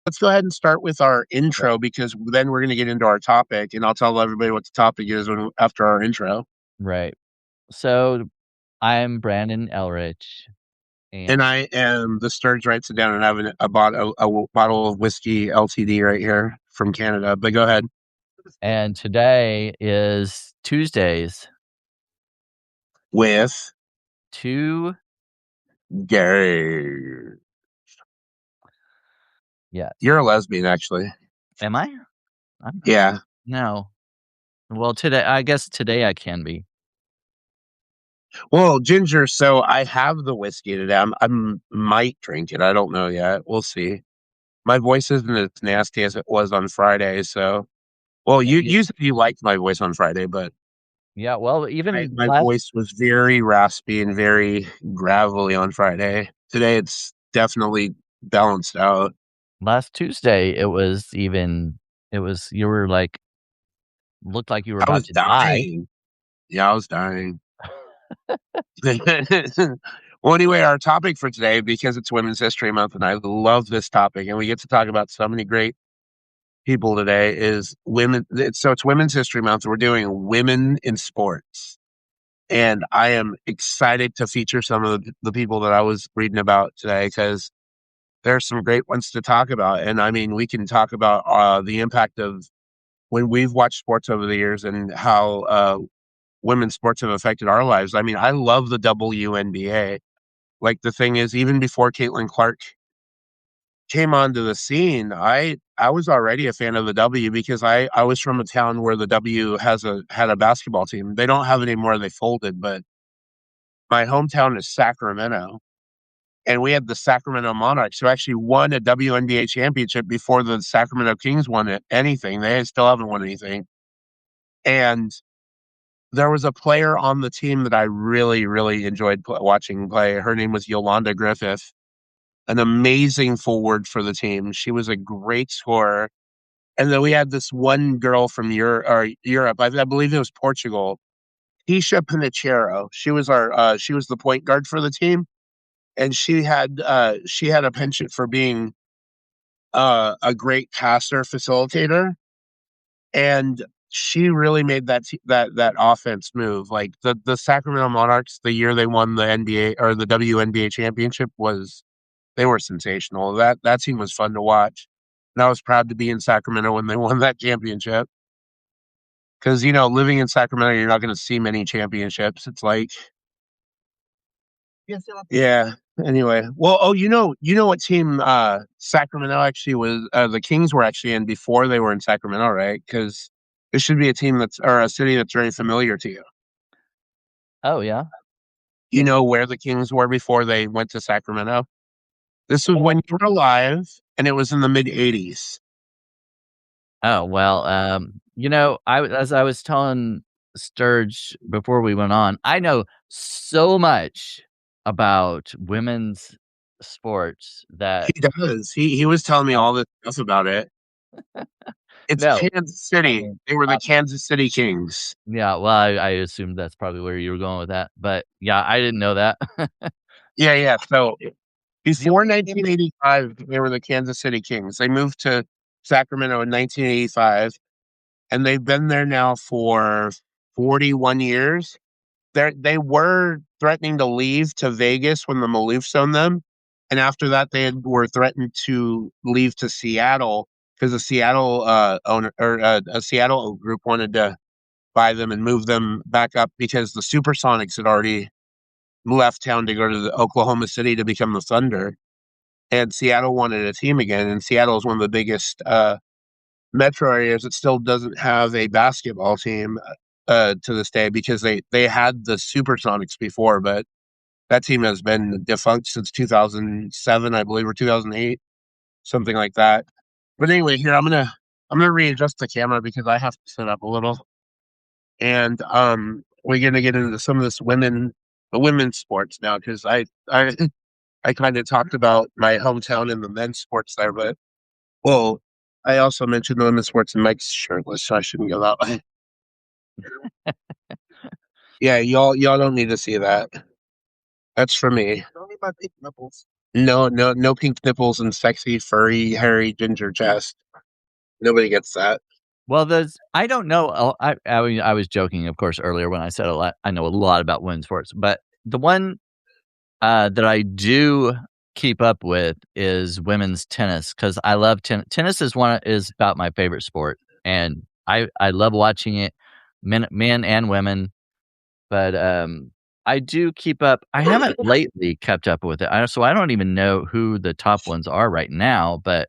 Let's go ahead and start with our Right. intro because then we're going to get into our topic, and I'll tell everybody what the topic is after our intro. Right. So I'm Brandon Ellrich, And and I am the Sturge writes it down, and I have a bottle of whiskey LTD right here from Canada. But go ahead today is Tuesdays. with Two, Gary. yes. You're a lesbian, actually. Am I? I'm not. Yeah. No. Well, I guess today I can be. Well, Ginger. So I have the whiskey today. I might drink it. I don't know yet. We'll see. My voice isn't as nasty as it was on Friday. So, well, Yeah, you said you liked my voice on Friday, but yeah, well, my, even my last voice was very raspy and very gravelly on Friday. Today it's definitely balanced out. last Tuesday, it was you were like looked like you were I about was to die. dying. Yeah, I was dying. Well, anyway, our topic for today, because it's Women's History Month, and I love this topic, and we get to talk about so many great people today, is women. So it's Women's History Month. We're doing women in sports. And I am excited to feature some of the people that I was reading about today because there's some great ones to talk about. And I mean, we can talk about the impact of when we've watched sports over the years and how women's sports have affected our lives. I mean, I love the WNBA. Like the thing is, even before Caitlin Clark came onto the scene, I was already a fan of the W because I was from a town where the W had a basketball team. They don't have it anymore; they folded. But my hometown is Sacramento, and we had the Sacramento Monarchs who actually won a WNBA championship before the Sacramento Kings won anything. They still haven't won anything. And there was a player on the team that I really, really enjoyed watching play. Her name was Yolanda Griffith, an amazing forward for the team. She was a great scorer. And then we had this one girl from Europe. I believe it was Portugal. Tisha Panichero. She was the point guard for the team, and she had a penchant for being a great passer facilitator, and she really made that offense move. Like the Sacramento Monarchs, the year they won the NBA or the WNBA championship was they were sensational. That team was fun to watch, and I was proud to be in Sacramento when they won that championship. Because living in Sacramento, you're not going to see many championships. It's like, yeah. Anyway, well, oh, you know what team Sacramento actually was? The Kings were actually in before they were in Sacramento, right? Because this should be a team that's or a city that's very familiar to you. Oh, yeah? You know where the Kings were before they went to Sacramento? This was when you were alive, and it was in the mid '80s. Oh, well, as I was telling Sturge before we went on, I know so much about women's sports He that does. He was telling me uh, all this stuff about it. It's no, Kansas I City. mean, They were the Kansas City Kings. yeah, well, I assumed that's probably where you were going with that, but yeah, I didn't know that. Yeah, yeah. So before 1985, they were the Kansas City Kings. They moved to Sacramento in 1985, and they've been there now for 41 years. They were threatening to leave to Vegas when the Maloofs owned them, and after that, were threatened to leave to Seattle because a Seattle owner or a Seattle group wanted to buy them and move them back up because the Supersonics had already left town to go to Oklahoma City to become the Thunder, and Seattle wanted a team again. And Seattle is one of the biggest metro areas that still doesn't have a basketball team to this day because they had the Supersonics before, but that team has been defunct since 2007, I believe, or 2008, something like that. But anyway, here I'm gonna readjust the camera because I have to set up a little, and we're gonna get into some of the women's sports now because I kind of talked about my hometown and the men's sports there, but well, I also mentioned the women's sports and Mike's shirtless, so I shouldn't go that way. Yeah, y'all don't need to see that. That's for me. no pink nipples and sexy, furry, hairy ginger chest. Nobody gets that. Well, there's I don't know, I mean, I was joking, of course, earlier when I said a lot I know a lot about women's sports, but the one, that I do keep up with is women's tennis because I love tennis is about my favorite sport, and I love watching it, men and women, but, I do keep up I haven't lately kept up with it, so I don't even know who the top ones are right now, but,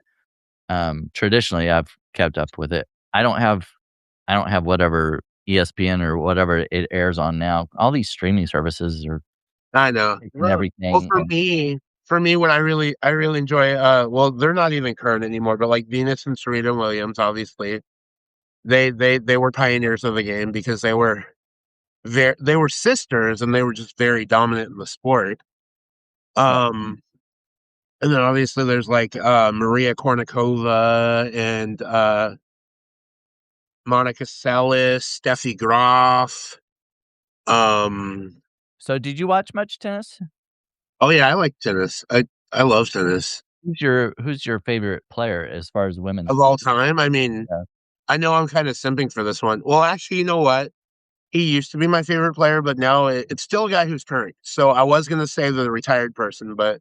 traditionally, I've kept up with it. I don't have whatever ESPN or whatever it airs on now. All these streaming services are I know. taking Well, everything and for me, what I really enjoy, well, they're not even current anymore, but like Venus and Serena Williams, obviously, they were pioneers of the game because they were sisters and they were just very dominant in the sport. yeah. Um, and then obviously there's like Maria Kornikova and Monica Seles, Steffi Graf. Um, So did you watch much tennis? oh yeah, I like tennis. I love tennis Who's your favorite player as far as of women's? all time. I mean, Yeah. I know I'm kind of simping for this one. Well, actually, you know what? He used to be my favorite player, but now it's still a guy who's current. So I was gonna say the retired person, but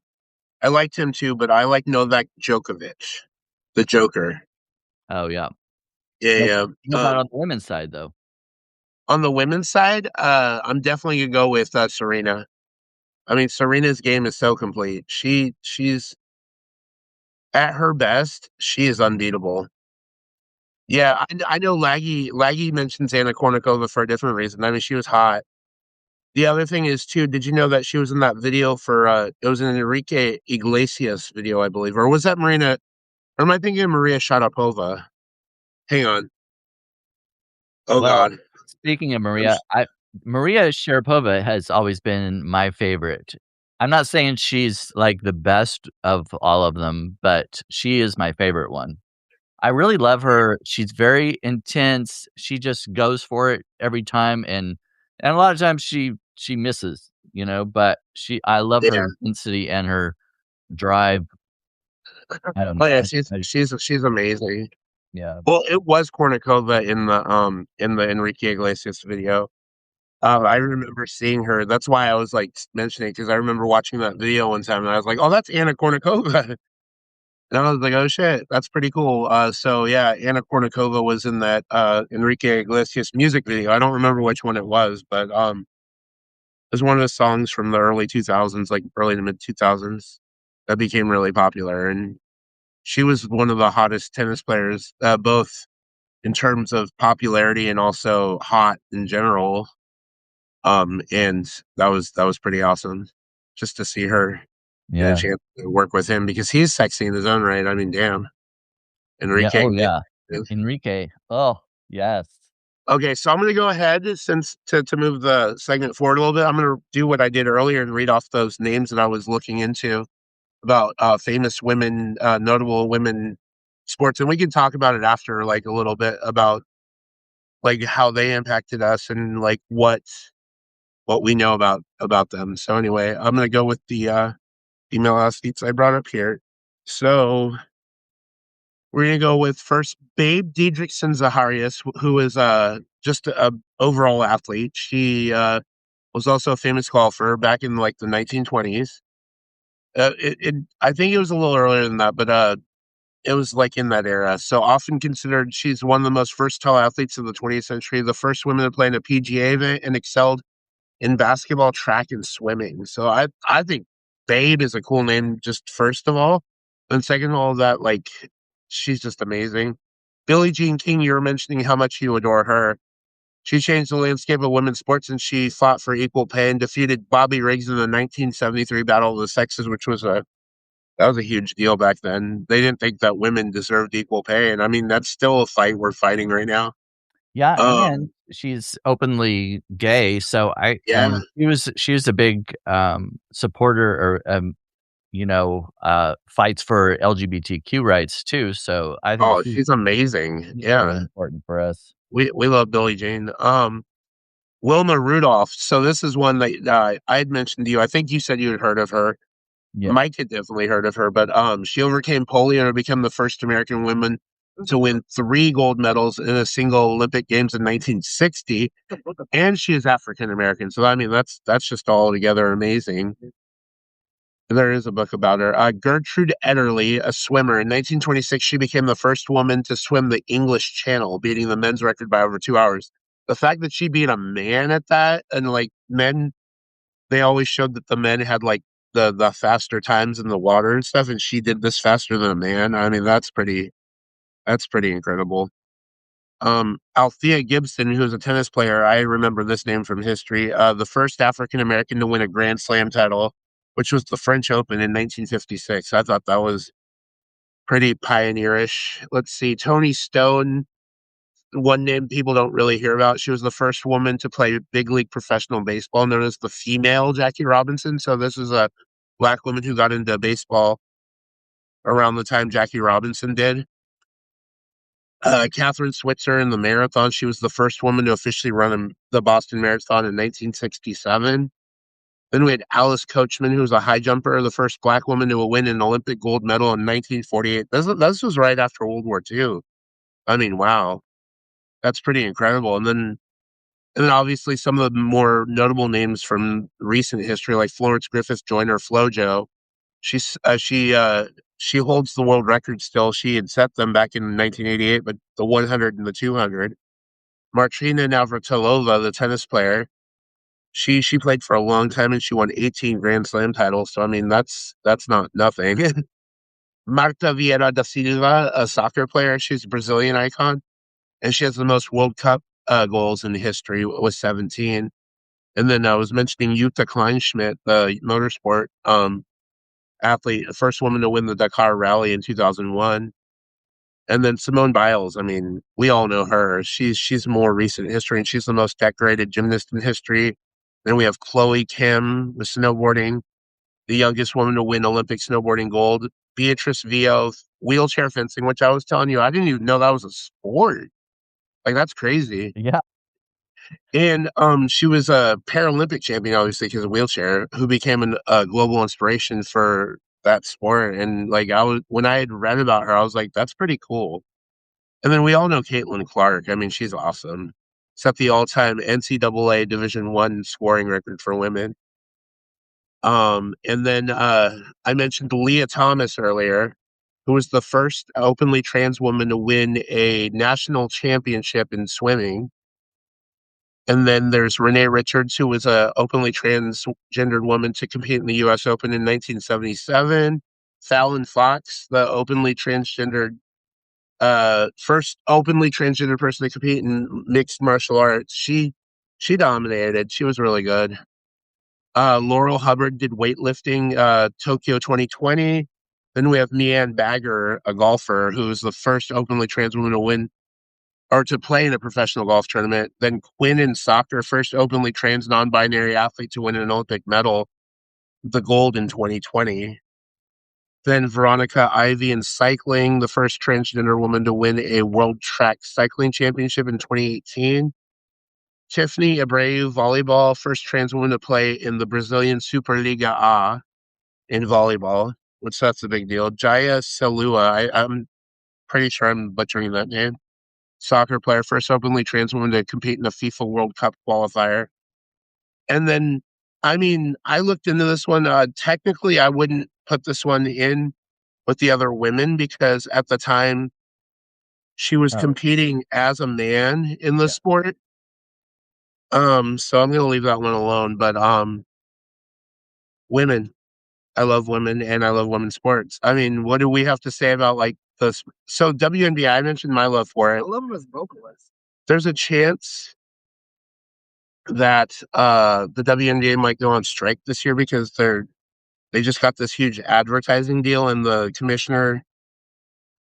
I liked him too. But I like Novak Djokovic, the Joker. Oh, yeah. Yeah, What yeah. what about on the women's side, though? On the women's side, I'm definitely gonna go with Serena. I mean, Serena's game is so complete. She's at her best. She is unbeatable. Yeah, I know. Laggy mentions Anna Kournikova for a different reason. I mean, she was hot. The other thing is too, did you know that she was in that video for it was an Enrique Iglesias video, I believe, or was that Marina? Or am I thinking of Maria Sharapova? Hang on. Oh Well, God. speaking of I'm Maria, s- Maria Sharapova has always been my favorite. I'm not saying she's, like, the best of all of them, but she is my favorite one. I really love her. She's very intense. She just goes for it every time, and a lot of times she misses, but she I love her Yeah. intensity and her drive. I don't Oh know. yeah, I just she's amazing. yeah. Well, it was Kournikova in the Enrique Iglesias video. I Oh, remember seeing her. That's why I was like mentioning because I remember watching that video one time and I was like, "Oh, that's Anna Kournikova." And I was like, "Oh shit, that's pretty cool." So yeah, Anna Kournikova was in that Enrique Iglesias music video. I don't remember which one it was, but it was one of the songs from the early 2000s, like early to mid 2000s, that became really popular. And she was one of the hottest tennis players, both in terms of popularity and also hot in general. And that was pretty awesome just to see her get a yeah. chance to work with him because he's sexy in his own right. I mean, damn, Yeah, Enrique. oh, yeah. Enrique. Oh, yes. Okay, so I'm gonna go ahead since to move the segment forward a little bit. I'm gonna do what I did earlier and read off those names that I was looking into about famous women, notable women sports, and we can talk about it after, like a little bit about like how they impacted us and like what we know about them. So anyway, I'm gonna go with the female athletes I brought up here. So we're gonna go with first Babe Diedrichson Zaharias, who is just a overall athlete. She was also a famous golfer back in like the 1920s. I think it was a little earlier than that, but it was like in that era. So often considered, she's one of the most versatile athletes of the 20th century. The first woman to play in a PGA event and excelled in basketball, track, and swimming. So I think Babe is a cool name, just first of all, and second of all, that like she's just amazing. Billie Jean King, you were mentioning how much you adore her. She changed the landscape of women's sports, and she fought for equal pay and defeated Bobby Riggs in the 1973 Battle of the Sexes, which was a that was a huge deal back then. They didn't think that women deserved equal pay, and I mean that's still a fight we're fighting right now. Yeah, and Um, she's openly gay, so I yeah. and she was a big, supporter or, fights for LGBTQ rights too, so I think Oh, she's amazing. she's really Yeah. important for us. We love Billie Jean. Wilma Rudolph. So this is one that I had mentioned to you. I think you said you had heard of her. Yeah. Mike had definitely heard of her, but she overcame polio and became the first American woman to win 3 gold medals in a single Olympic Games in 1960, and she is African American. So I mean, that's just all together amazing. There is a book about her. Gertrude Ederle, a swimmer. In 1926, she became the first woman to swim the English Channel, beating the men's record by over 2 hours. The fact that she beat a man at that, and like men, they always showed that the men had like the faster times in the water and stuff, and she did this faster than a man. I mean, that's pretty incredible. Althea Gibson, who's a tennis player, I remember this name from history. The first African American to win a Grand Slam title, which was the French Open in 1956. I thought that was pretty pioneerish. Let's see, Tony Stone, one name people don't really hear about. She was the first woman to play big league professional baseball, known as the female Jackie Robinson. So this is a black woman who got into baseball around the time Jackie Robinson did. Catherine Switzer in the marathon. She was the first woman to officially run the Boston Marathon in 1967. Then we had Alice Coachman, who was a high jumper, the first black woman to win an Olympic gold medal in 1948. This was right after World War II. I mean, wow, that's pretty incredible. And then obviously some of the more notable names from recent history, like Florence Griffith Joyner, FloJo. She's she holds the world record still. She had set them back in 1988, but the 100 and the 200. Martina Navratilova, the tennis player, she played for a long time and she won 18 Grand Slam titles. So I mean, that's not nothing. Marta Vieira da Silva, a soccer player, she's a Brazilian icon, and she has the most World Cup goals in history with 17. And then I was mentioning Jutta Kleinschmidt, the motorsport athlete, the first woman to win the Dakar Rally in 2001. And then Simone Biles, I mean, we all know her. She's more recent history, and she's the most decorated gymnast in history. Then we have Chloe Kim with snowboarding, the youngest woman to win Olympic snowboarding gold. Beatrice Vio, wheelchair fencing, which I was telling you, I didn't even know that was a sport. Like that's crazy. Yeah. And she was a Paralympic champion, obviously, because of wheelchair, who became a global inspiration for that sport. And like I was, when I had read about her, I was like, that's pretty cool. And then we all know Caitlin Clark. I mean, she's awesome. Set the all-time NCAA Division I scoring record for women. And then I mentioned Leah Thomas earlier, who was the first openly trans woman to win a national championship in swimming. And then there's Renee Richards, who was a openly transgendered woman to compete in the U.S. Open in 1977. Fallon Fox, the openly transgendered first openly transgender person to compete in mixed martial arts. She dominated. She was really good. Laurel Hubbard did weightlifting, Tokyo 2020. Then we have Meanne Bagger, a golfer, who was the first openly trans woman to win or to play in a professional golf tournament. Then Quinn in soccer, first openly trans non-binary athlete to win an Olympic medal, the gold in 2020. Then Veronica Ivy in cycling, the first transgender woman to win a World Track Cycling Championship in 2018. Tiffany Abreu, volleyball, first trans woman to play in the Brazilian Superliga A in volleyball, which that's a big deal. Jaya Selua, I'm pretty sure I'm butchering that name. Soccer player, first openly trans woman to compete in a FIFA World Cup qualifier. And then, I mean, I looked into this one. Technically, I wouldn't put this one in with the other women because at the time she was Oh, competing as a man in the yeah. sport. So I'm gonna leave that one alone. But women, I love women and I love women's sports. I mean, what do we have to say about like the so WNBA? I mentioned my love for it. I love them as vocalists. There's a chance that the WNBA might go on strike this year because they just got this huge advertising deal and the commissioner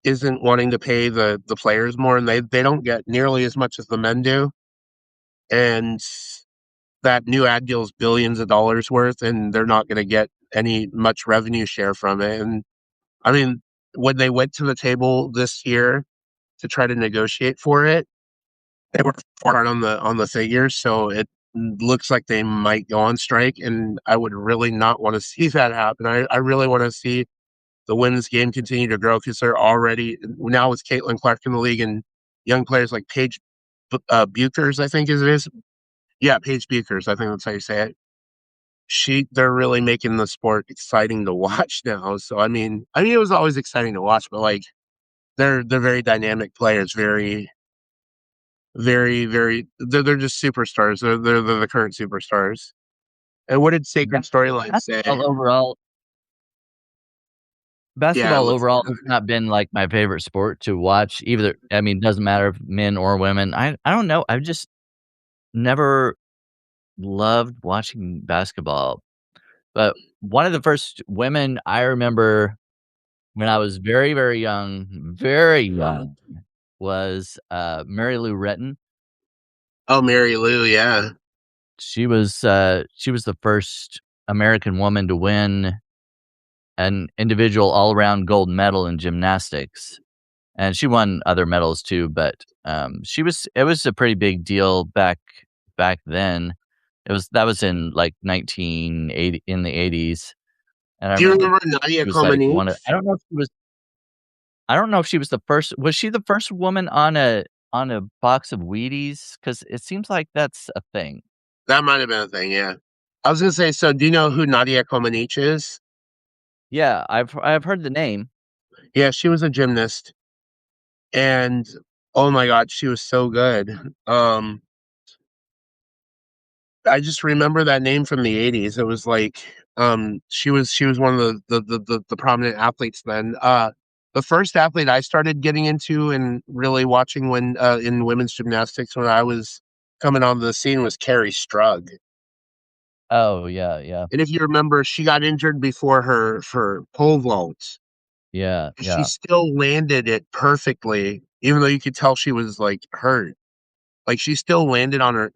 isn't wanting to pay the players more, and they don't get nearly as much as the men do. And that new ad deal is billions of dollars worth, and they're not going to get any much revenue share from it. And I mean, when they went to the table this year to try to negotiate for it, they were hard on the figures, so looks like they might go on strike, and I would really not want to see that happen. I really want to see the women's game continue to grow because they're already now with Caitlin Clark in the league and young players like Paige Buchers, I think is it is. Yeah, Paige Buchers, I think that's how you say it. They're really making the sport exciting to watch now. So I mean, it was always exciting to watch, but like they're very dynamic players, very. They're just superstars. They're the current superstars. And what did Sacred Storyline say? Basketball overall Yeah, basketball let's overall has not been, like, my favorite sport to watch either. I mean, it doesn't matter if men or women. I don't know, I've just never loved watching basketball, but one of the first women I remember when I was very young, was, Mary Lou Retton. Oh, Mary Lou, yeah. She was the first American woman to win an individual all-around gold medal in gymnastics, and she won other medals too, but, she was it was a pretty big deal back then. That was in, like, 1980 in the '80s, and I Do you remember remember Nadia she was, like, one of Comaneci? I don't know if she was the first was she the first woman on a box of Wheaties? Because it seems like that's a thing. That might have been a thing, yeah. I was gonna say, so do you know who Nadia Comaneci is? Yeah, I've heard the name. Yeah, she was a gymnast, and oh my god, she was so good. Um, I just remember that name from the '80s. It was like, she was one of the prominent athletes then. The first athlete I started getting into and really watching when in women's gymnastics when I was coming on the scene was Carrie Strug. Oh, yeah, yeah. And if you remember, she got injured before her pole vault. Yeah, She yeah. still landed it perfectly, even though you could tell she was like hurt. Like she still landed on her.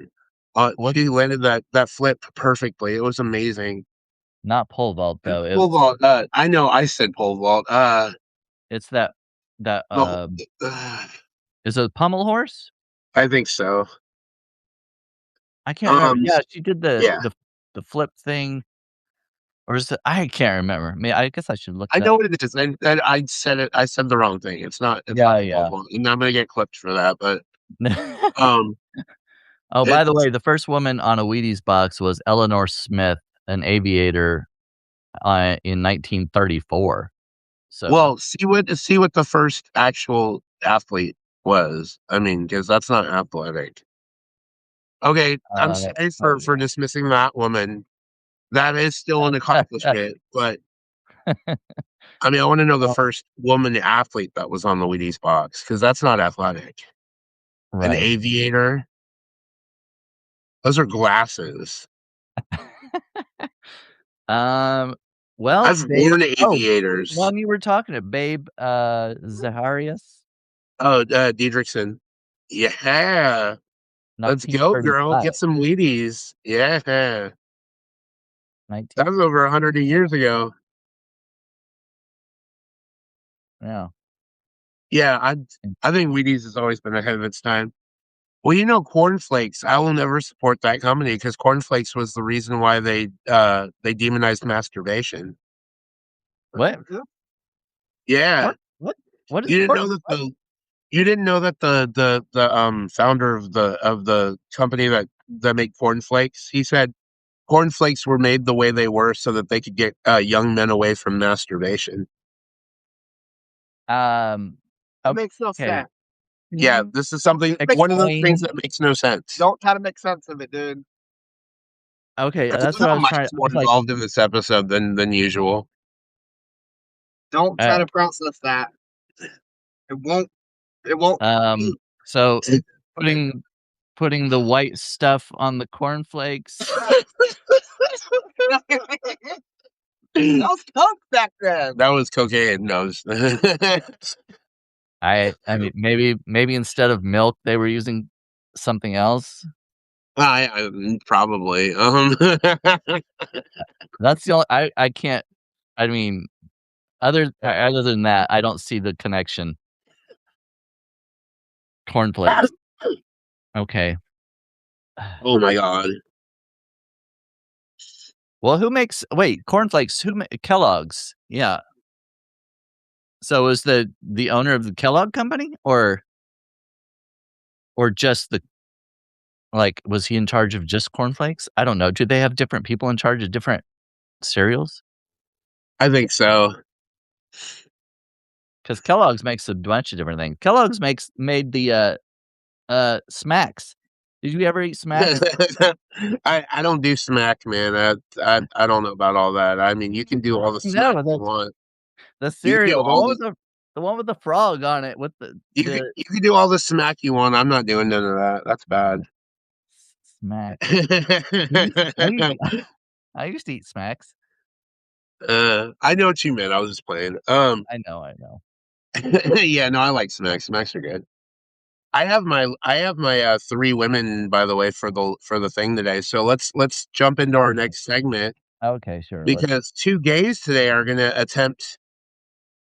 What She landed that flip perfectly. It was amazing. not pole vault, though. Pole vault. I know. I said pole vault. It's that that, No, is it pommel horse? I think so. I can't remember. Um, Yeah, she did yeah, the flip thing, or is it I can't remember. I guess I should look I it up. know what it is, and I said it. I said the wrong thing. It's not Yeah, pole yeah. vault, and I'm gonna get clipped for that. But um, Oh, by the it's way, the first woman on a Wheaties box was Eleanor Smith, an aviator, in 1934. So, well, see what the first actual athlete was. I mean, because that's not athletic. Okay, I'm sorry oh, for dismissing that woman. That is still an yeah. accomplishment, but I mean, I want to know the Well, first woman athlete that was on the Wheaties box because that's not athletic. An right. aviator, those are glasses. Um, well, I've Babe worn which aviators. one you were talking to? Babe, Zaharias? Oh, Diedrichson. Yeah, let's go, girl. 1935. Get some Wheaties. Yeah, that 19 was over 100 years ago. yeah. Yeah, I think Wheaties has always been ahead of its time. Well, cornflakes. I will never support that company because cornflakes was the reason why they demonized masturbation. What? Yeah, What is you didn't corn know that the founder of the company that make cornflakes. He said cornflakes were made the way they were so that they could get young men away from masturbation. um, That makes no okay. sense. Can Yeah, you this is something one of those things explain that makes no sense. Don't try to make sense of it, dude. okay, I that's love what I how was trying Mike's I more was like, involved in this episode than usual. Don't try uh, to process that. It won't. It won't. um, so putting putting the white stuff on the cornflakes, That was coke back then. That was cocaine. No, I mean, maybe instead of milk, they were using something else? probably. That's the only I can't I mean, other than that, I don't see the connection. Cornflakes. Okay. Oh my god. Well, who makes wait, cornflakes, Kellogg's, yeah. So is the owner of the Kellogg Company or just the like, was he in charge of just cornflakes? I don't know. Do they have different people in charge of different cereals? I think so. Because Kellogg's makes a bunch of different things. Kellogg's made the, Smacks. Did you ever eat Smacks? I don't do smack, man. I don't know about all that. I mean, you can do all the smack No, you want. the You can do cereal, all the one with the frog on it with the you can do all the smack you want. I'm not doing none of that. That's bad. Smacks. I used I used to eat Smacks. I know what you meant. I was just playing. I know. Yeah, no, I like smacks. Smacks are good. I have my three women by the way for the thing today. So let's jump into our Okay. next segment Okay, sure, let's because two gays today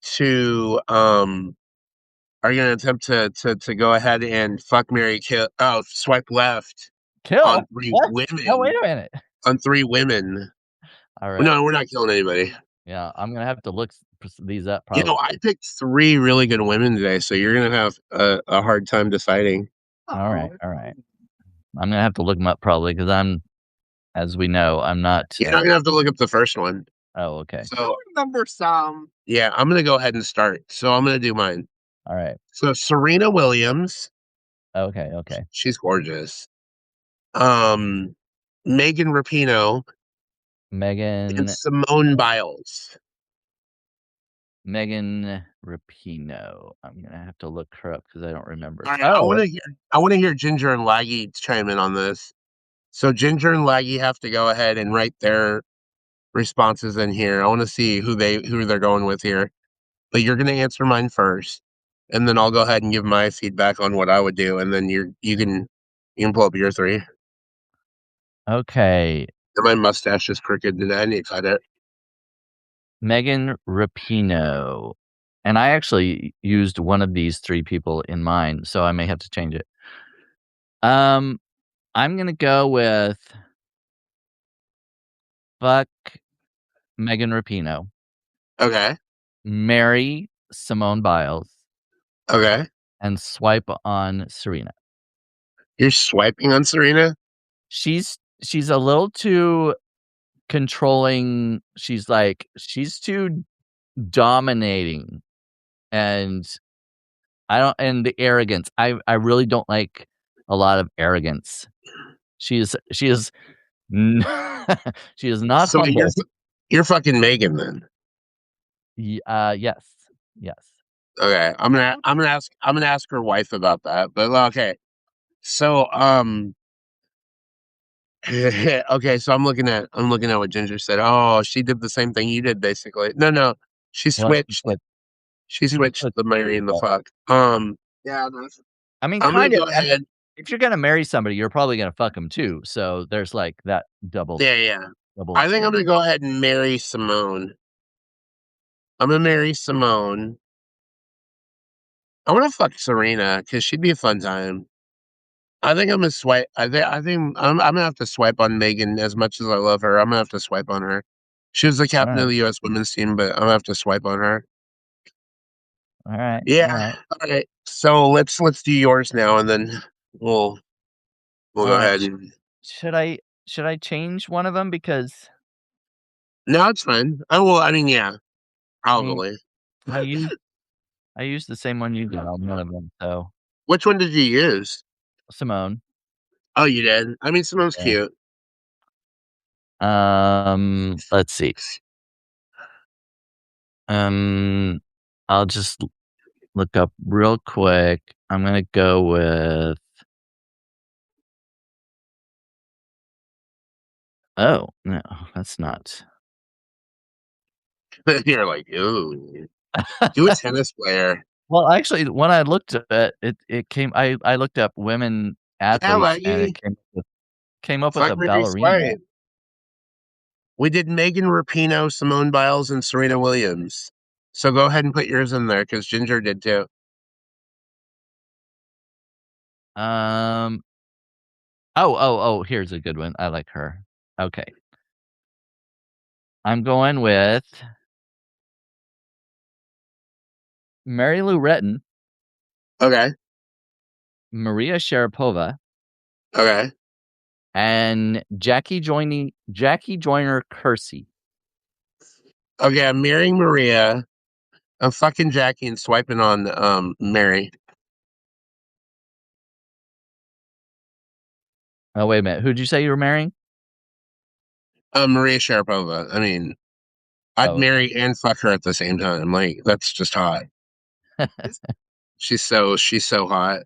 to um are gonna attempt to go ahead and fuck Mary kill swipe left kill? on three What? No, wait women a minute. on three women. Alright. No, we're not killing anybody. Yeah, I'm gonna have to look these up You know, probably. I picked three really good women today, so you're gonna have a hard time deciding. Alright, alright. I'm gonna have to look them up probably because as we know, I'm not, You're not gonna have to look up the first one. oh, okay. So remember some. Yeah, I'm gonna go ahead and start. So I'm gonna do mine. Alright. So Serena Williams, Okay, okay. she's gorgeous. Um, Megan Rapinoe and Megan Simone Biles. Megan Rapinoe. I'm gonna have to look her up because I don't remember. All right, Oh, I want to hear Ginger and Laggy chime in on this. So Ginger and Laggy have to go ahead and write their responses in here. I want to see who they're going with here. But you're going to answer mine first, and then I'll go ahead and give my feedback on what I would do, and then you can pull up your three. okay. And my mustache is crooked today. I need to cut it. Megan Rapinoe. And I actually used one of these 3 people in mine, so I may have to change it. Um, I'm gonna go with fuck Megan Rapinoe, Okay. marry Simone Biles, Okay. and swipe on Serena. You're swiping on Serena. She's a little too controlling. She's too dominating, and I don't and the arrogance. I really don't like a lot of arrogance. She is n she is not So humble. you're fucking Megan then. Yes. Yes. Okay. I'm gonna ask her wife about that. But okay. So okay, so I'm looking at what Ginger said. Oh, she did the same thing you did basically. No, no. She What? switched. She She switched put the marry and the fuck. Yeah, I mean, I'm gonna kind of. go I mean, ahead. if you're gonna marry somebody, you're probably gonna fuck them too, so there's, like, that Yeah, yeah. double I think I'm gonna go ahead and marry Simone. I'm gonna marry Simone. I wanna fuck Serena because she'd be a fun time. I think I'm gonna swipe. I think I'm gonna have to swipe on Megan as much as I love her. I'm gonna have to swipe on her. She was the captain of alright, the U.S. women's team, but I'm gonna have to swipe on her. alright, Yeah. alright, All right. So let's do yours now, and then we'll we'll go alright. ahead and. Should I change one of them because No, it's fine. I will. I mean, yeah, I mean, probably. I used I used the same one you did on one of them, so Which one did you use? Simone. Oh, you did. I mean, Simone's Yeah. cute. Let's see. Um, I'll just look up real quick. I'm gonna go with oh, no, that's not You're like, ooh, do a tennis player. well, actually, when I looked at it, it came I looked up women Yeah, athletes, and it Leggy. came up with Fuck a Mary ballerina. Swipe. We did Megan Rapinoe, Simone Biles, and Serena Williams. So go ahead and put yours in there because Ginger did too. Um, Oh, here's a good one. I like her. Okay. I'm going with Mary Lou Retton, Okay. Maria Sharapova, Okay. and Jackie Joyner Kersey. Okay. I'm marrying Maria. I'm fucking Jackie and swiping on Mary. Oh, wait a minute. Who'd you say you were marrying? Maria Sharapova. I mean, I'd Oh, okay. marry and fuck her at the same time. Like that's just hot. She's so hot.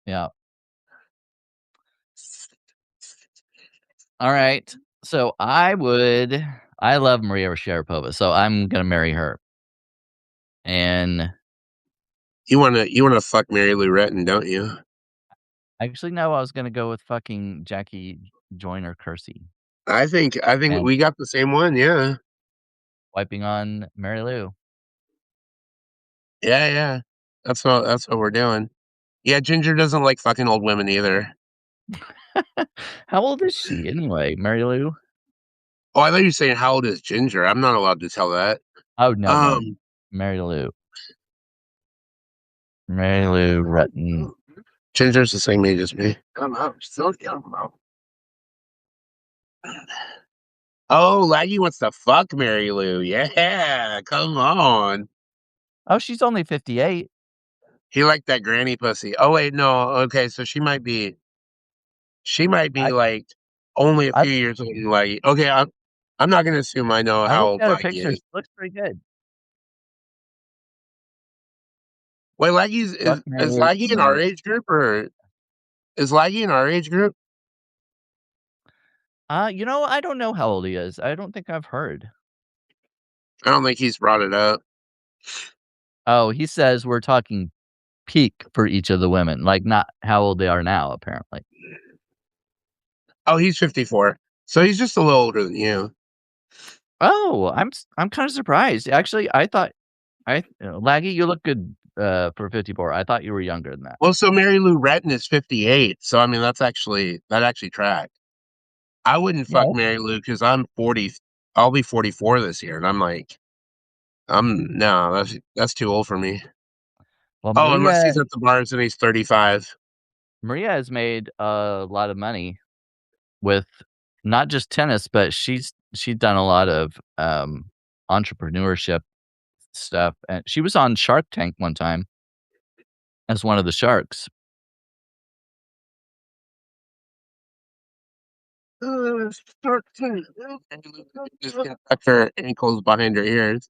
Yeah. All right. So I love Maria Sharapova, so I'm gonna marry her. And You wanna fuck Mary Lou Retton, don't you? actually, no, I was gonna go with fucking Jackie Joyner Kersey I think and we got the same one. Yeah. wiping on Mary Lou. Yeah. Yeah. That's what we're doing. Yeah. Ginger doesn't like fucking old women either. How old is she anyway, Mary Lou? Oh, I thought you were saying how old is Ginger. I'm not allowed to tell that. Oh, no, no. Um, Mary Lou. Mary Lou Retton. Ginger's the same age as me. I don't know. She's so young, though. Oh, Laggy wants to fuck Mary Lou. Yeah, come on. Oh, she's only 58. He liked that granny pussy. Oh wait, no. Okay, so she might be I like only a I few years older than Laggy. Okay, I'm not gonna assume I know I how looked old at her Laggy picture. is. She looks pretty good. Wait, Laggy's Fuck, is Mary is Lou, Laggy in our marry. age group or is Laggy in our age group? I don't know how old he is. I don't think I've heard. I don't think he's brought it up. Oh, he says we're talking peak for each of the women, like, not how old they are now, apparently. Oh, he's 54. So he's just a little older than you. Oh, I'm kinda surprised. Actually, I thought Laggy, you look good, for 54. I thought you were younger than that. Well, so Mary Lou Retton is 58. So I mean that actually tracked. I wouldn't Yeah, fuck Mary Lou because I'm 40. I'll be 44 this year, and I'm like, no, that's too old for me. well, Oh, unless he's at the bars and he's 35. Maria has made a lot of money with not just tennis, but she's done a lot of, entrepreneurship stuff, and she was on Shark Tank one time as one of the sharks. Start to- Just gonna tuck her ankles behind her ears.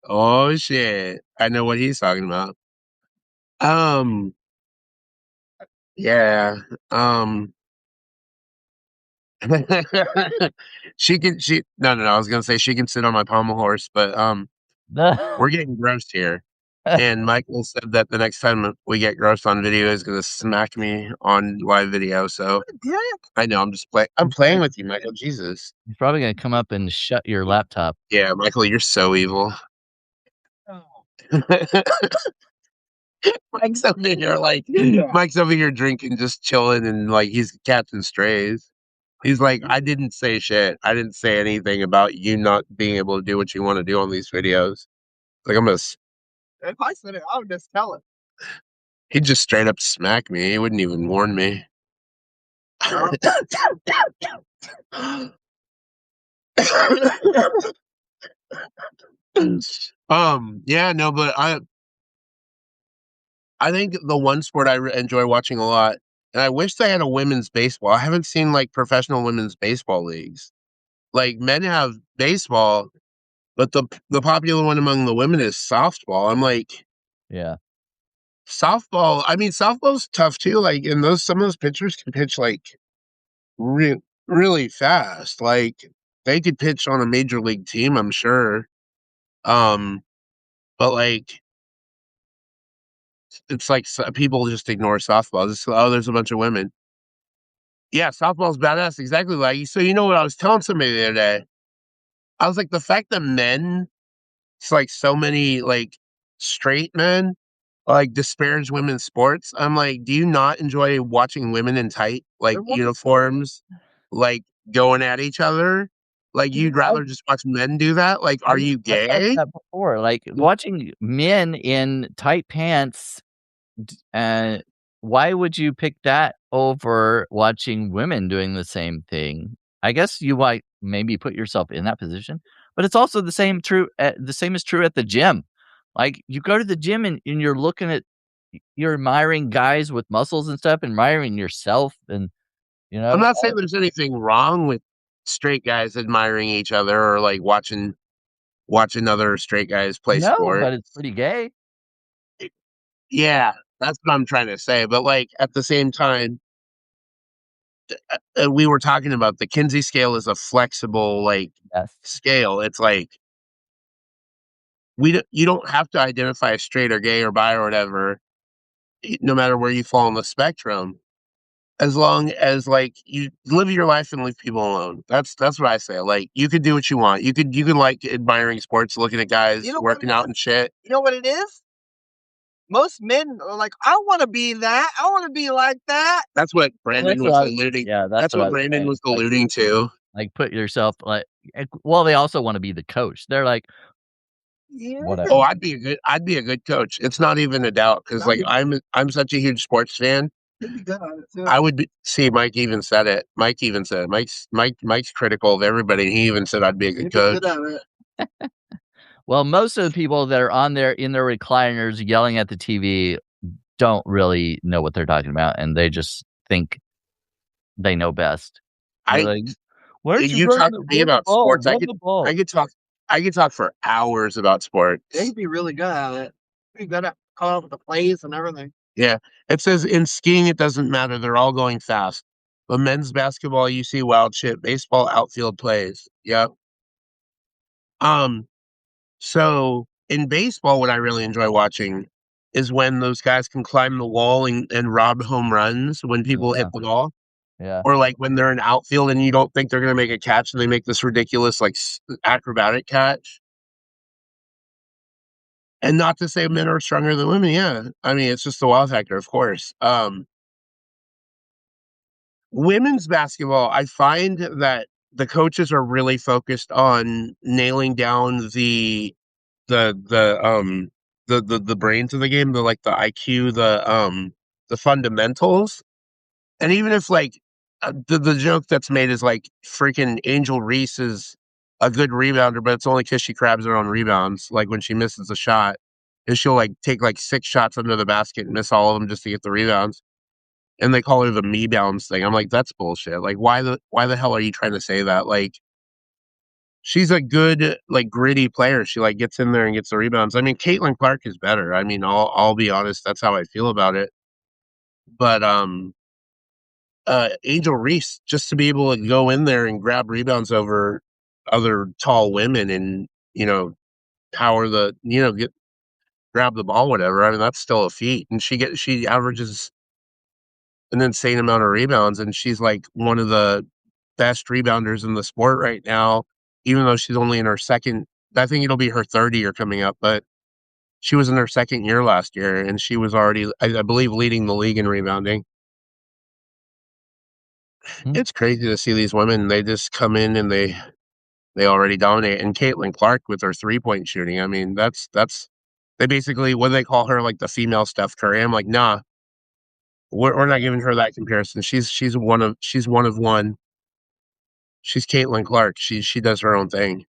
Oh shit! I know what he's talking about. Um, yeah. Um, she no, I was gonna say she can sit on my pommel horse, but we're getting grossed here. And Michael said that the next time we get grossed on video, he's gonna smack me on live video. So I know I'm playing with you, Michael. Jesus. He's probably gonna come up and shut your laptop. Yeah, Michael, you're so evil. Mike's over here drinking, just chilling, and like he's catching strays. He's like, I didn't say shit. I didn't say anything about you not being able to do what you want to do on these videos. Like I'm gonna. If I said it, I would just tell it. He'd just straight up smack me. He wouldn't even warn me. Yeah, no, but I think the one sport enjoy watching a lot, and I wish they had a women's baseball. I haven't seen like professional women's baseball leagues. Like men have baseball, but the popular one among the women is softball. I'm like, Yeah. softball. I mean, softball's tough too. Like, and those some of those pitchers can pitch like really fast. Like, they could pitch on a major league team, I'm sure. Um, but like, it's like people just ignore softball. Oh, there's a bunch of women. Yeah, softball's badass. Exactly. Like, so you know what I was telling somebody the other day? I was like, the fact that men, it's like so many like straight men like disparage women's sports. I'm like, do you not enjoy watching women in tight like uniforms, like going at each other? Like you'd rather just watch men do that? Like, are you I've thought gay? that before, like, watching men in tight pants, uh, why would you pick that over watching women doing the same thing? I guess you might maybe put yourself in that position, but it's also the same is true at the gym. Like, you go to the gym and you're looking at you're admiring guys with muscles and stuff, admiring yourself and, you I'm know not saying there's anything wrong with straight guys admiring each other or like watching other straight guys play No, sport. but it's pretty gay. Yeah, that's what I'm trying to say. But like at the same time, we were talking about the Kinsey scale is a flexible like Yes. scale. It's like you don't have to identify as straight or gay or bi or whatever, no matter where you fall on the spectrum. As long as like you live your life and leave people alone. That's what I say. Like you could do what you want. You could like admiring sports, looking at guys working out and shit. You know what it is? Most men are like, I want to be that. I want to be like that. That's what Well, Brandon that's what was I was alluding. yeah, that's That's what I what was Brandon saying. was alluding to. Like, put yourself, like well, they also wanna be the coach. They're like, Yeah. Oh, "Whatever." I'd be a good coach. It's not even a doubt because like I'm such a huge sports fan. He'd be good on it too. I would be see, Mike even said it. Mike even said it. Mike's critical of everybody. He even said I'd be a good He'd be coach. good on it. Well, most of the people that are on there in their recliners yelling at the TV don't really know what they're talking about, and they just think they know best. They're I like, "Why don't you You talk to me run the about ball, sports. run the I ball." could talk I could talk for hours about sports. Yeah, he'd be really good at it. He'd be good at coming up with the plays and everything. Yeah. It says in skiing it doesn't matter. They're all going fast. But men's basketball, you see wild shit. Baseball outfield plays. Yep. Um, so in baseball, what I really enjoy watching is when those guys can climb the wall and rob home runs when people hit Yeah, the ball. yeah. Or like when they're in outfield and you don't think they're gonna make a catch and they make this ridiculous like acrobatic catch. And not to say men are stronger than women, yeah. I mean, it's just the wow factor, of course. Women's basketball, I find that the coaches are really focused on nailing down the the brains of the game, the like the IQ, the fundamentals. And even if like the joke that's made is like freaking Angel Reese is a good rebounder, but it's only because she grabs her own rebounds. Like when she misses a shot, and she'll like take like 6 shots under the basket and miss all of them just to get the rebounds. And they call her the me bounds thing. I'm like, that's bullshit. Like, why the hell are you trying to say that? Like, she's a good like gritty player. She like gets in there and gets the rebounds. I mean, Caitlin Clark is better. I mean, I'll be honest. That's how I feel about it. But Angel Reese, just to be able to go in there and grab rebounds over other tall women and, power get grab the ball, whatever. I mean, that's still a feat. And she averages an insane amount of rebounds, and she's like one of the best rebounders in the sport right now, even though she's only in her second. I think it'll be her third year coming up, but she was in her second year last year, and she was already, I believe, leading the league in rebounding. Hmm. It's crazy to see these women. They just come in and they already dominate. And Caitlin Clark with her 3-point shooting. I mean, that's they basically what do they call her like the female Steph Curry. I'm like, nah, we're not giving her that comparison. She's one of one. She's Caitlin Clark. She does her own thing.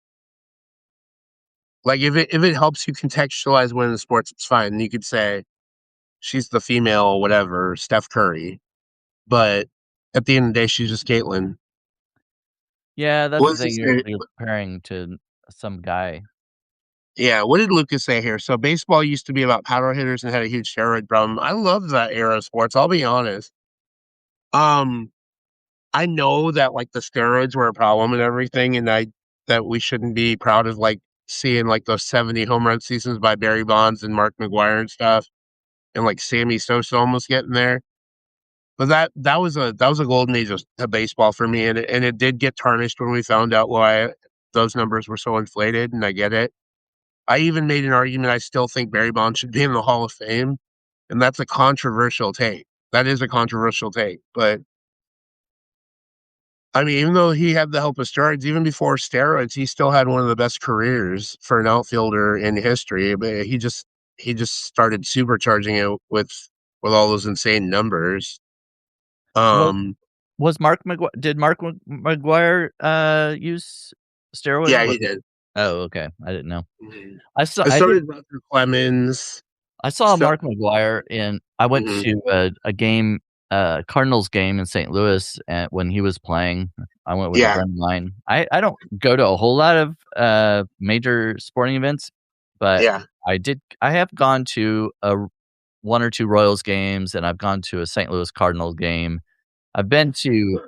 Like if it helps you contextualize women's sports, it's fine. You could say she's the female whatever Steph Curry, but at the end of the day, she's just Caitlin. Yeah, that's What the does it thing, say? you're comparing to some guy. Yeah, what did Lucas say here? So baseball used to be about power hitters and had a huge steroid problem. I love that era of sports. I'll be honest. Um, I know that like the steroids were a problem and everything, and that we shouldn't be proud of like seeing like those 70 home run seasons by Barry Bonds and Mark McGuire and stuff, and like Sammy Sosa almost getting there. But that was a golden age of baseball for me, and it did get tarnished when we found out why those numbers were so inflated, and I get it. I even made an argument. I still think Barry Bonds should be in the Hall of Fame. and that's a controversial take. That is a controversial take, but I mean, even though he had the help of steroids, even before steroids, he still had one of the best careers for an outfielder in history. But he just started supercharging it with all those insane numbers. Was Um, was Mark McGwire did Mark McGwire, use steroids? yeah, What he did. Oh, okay, I didn't know. Mhm. I saw And I so did did Roger Clemens. I saw So, Mark McGwire I went mhm. to a game, Cardinals game in St. Louis, when he was playing. I went with a Yeah, friend of mine. I don't go to a whole lot of, major sporting events, but yeah, I have gone to 1 or 2 Royals games, and I've gone to a St. Louis Cardinals game. I've been to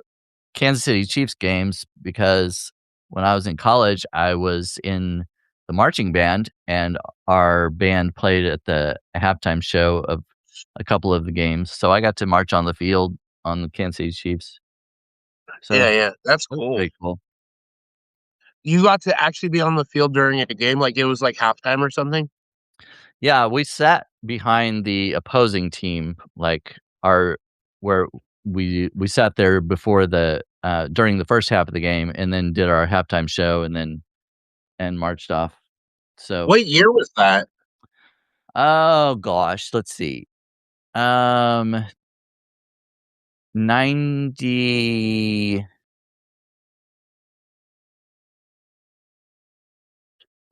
Kansas City Chiefs games because when I was in college, I was in the marching band, and our band played at the halftime show of a couple of the games. So I got to march on the field on the Kansas City Chiefs. So yeah, yeah. That's that's cool. pretty cool. You got to actually be on the field during a game, like it was like halftime or something. Yeah, we sat behind the opposing team, like our where we sat there before during the first half of the game, and then did our halftime show, and marched off. So, What year was that? oh gosh, let's see. Um, 90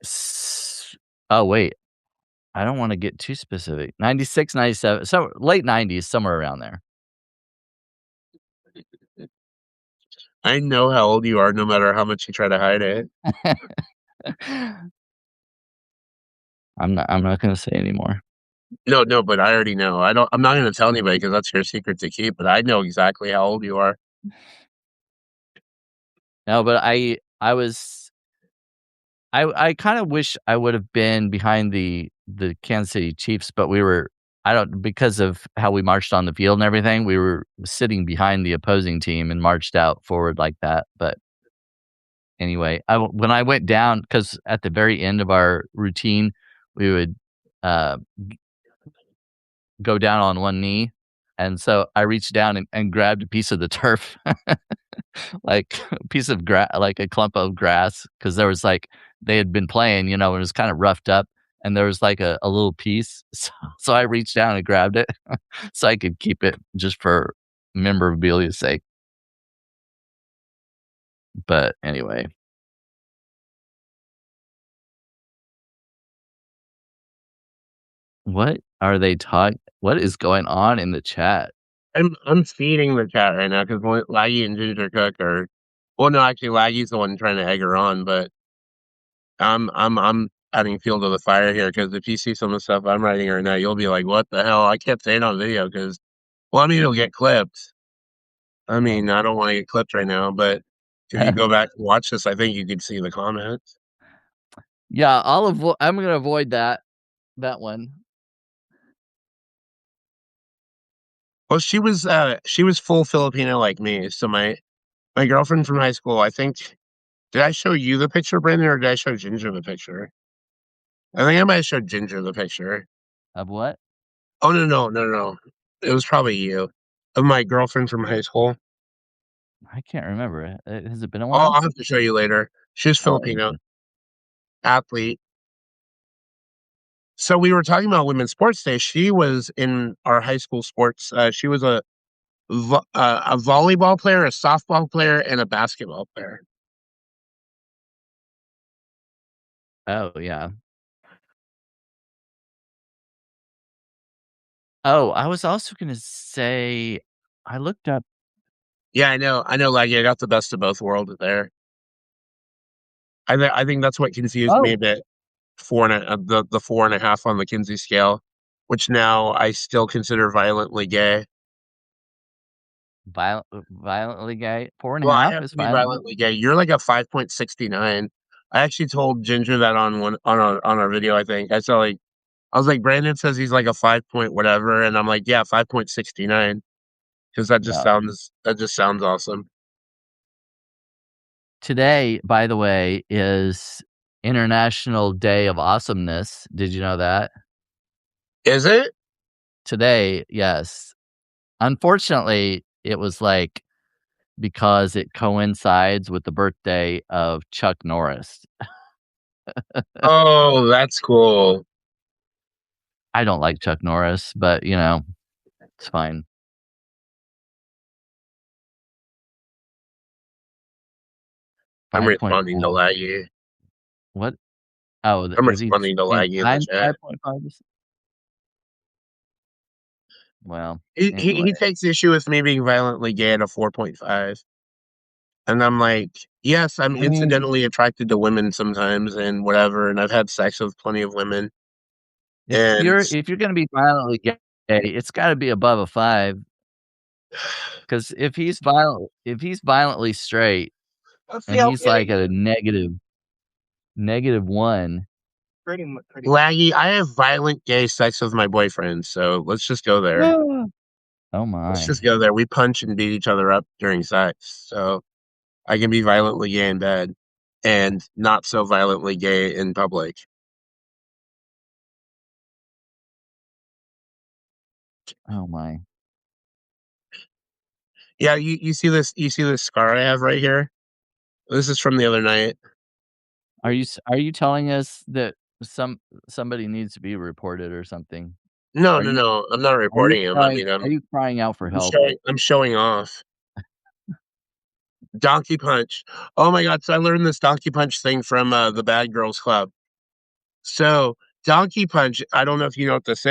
s oh, wait, I don't wanna get too specific. 96, 97, so late '90s, somewhere around there. I know how old you are, no matter how much you try to hide it. I'm not gonna say anymore. No, no, but I already know. I'm not gonna tell anybody because that's your secret to keep, but I know exactly how old you are. No, but I kinda wish I would've been behind the Kansas City Chiefs, but I don't because of how we marched on the field and everything, we were sitting behind the opposing team and marched out forward like that, but anyway, when I went down, because at the very end of our routine, we would, uh, go down on one knee, and so I reached down and grabbed a piece of the turf, like a piece of like a clump of grass, because there was like they had been playing, and it was kinda roughed up, and there was like a little piece, so I reached down and grabbed it so I could keep it just for memorabilia's sake, but anyway. What is going on in the chat? I'm feeding the chat right now because Laggy and Ginger Cook are well, no, actually, Laggy's the one trying to egg her on, but I'm adding fuel to the fire here because if you see some of the stuff I'm writing right now, you'll be like, "What the hell?" I can't say it on video because, well, I mean, it'll get clipped. I mean, I don't wanna get clipped right now, but if you go back and watch this, I think you could see the comments. Yeah, I'm gonna avoid that one. Well, she was full Filipino like me, so my girlfriend from high school, I think did I show you the picture, Brandon, or did I show Ginger the picture? I think I might have showed Ginger the picture. Of what? Oh, no, no, no, no. It was probably you. Of my girlfriend from high school. I can't remember. Has it been a Oh, while? I'll have to show you later. She was Oh, Filipino, okay. athlete. So we were talking about women's sports day. She was in our high school sports. She was a volleyball player, a softball player, and a basketball player. Oh, yeah. Oh, I was also gonna say I looked up Yeah, I know. Like, I got the best of both worlds there. I think that's what confused me Oh, a bit. The 4.5 on the Kinsey scale, which now I still consider violently gay. violently gay. Four and a Well, I half have is to be violently violently gay. You're like a 5.69. I actually told Ginger that on our video, I think. I was like, "Brandon says he's like a 5 point whatever," and I'm like, "Yeah, 5.69," because Yeah. that just sounds awesome. Today, by the way, is International Day of Awesomeness. Did you know that? Is it? today, yes. Unfortunately, it was like because it coincides with the birthday of Chuck Norris. Oh, that's cool. I don't like Chuck Norris, but, you know, it's fine. I'm responding to 5.5. Laggy. What? Oh, I'm is he responding to saying Laggy in the chat. 5.5? Well, He anyway. takes issue with me being violently gay at a 4.5. And I'm like, yes, I'm incidentally attracted to women sometimes and whatever, and I've had sex with plenty of women. And If you're gonna be violently gay, it's gotta be above a 5, 'cause if he's violently straight Let's see and how he's, like, gay. at a -1. Pretty. Laggy, I have violent gay sex with my boyfriend, so let's just go there. Oh Let's my. just go there. We punch and beat each other up during sex, so I can be violently gay in bed and not so violently gay in public. Oh my. Yeah, you see this scar I have right here? This is from the other night. Are you telling us that somebody needs to be reported or something? No, Are no, you no. I'm not reporting him. I mean, are you crying out for help? I'm showing off. Donkey punch. Oh my god, so I learned this donkey punch thing from the Bad Girls Club. So, donkey punch, I don't know if you know what this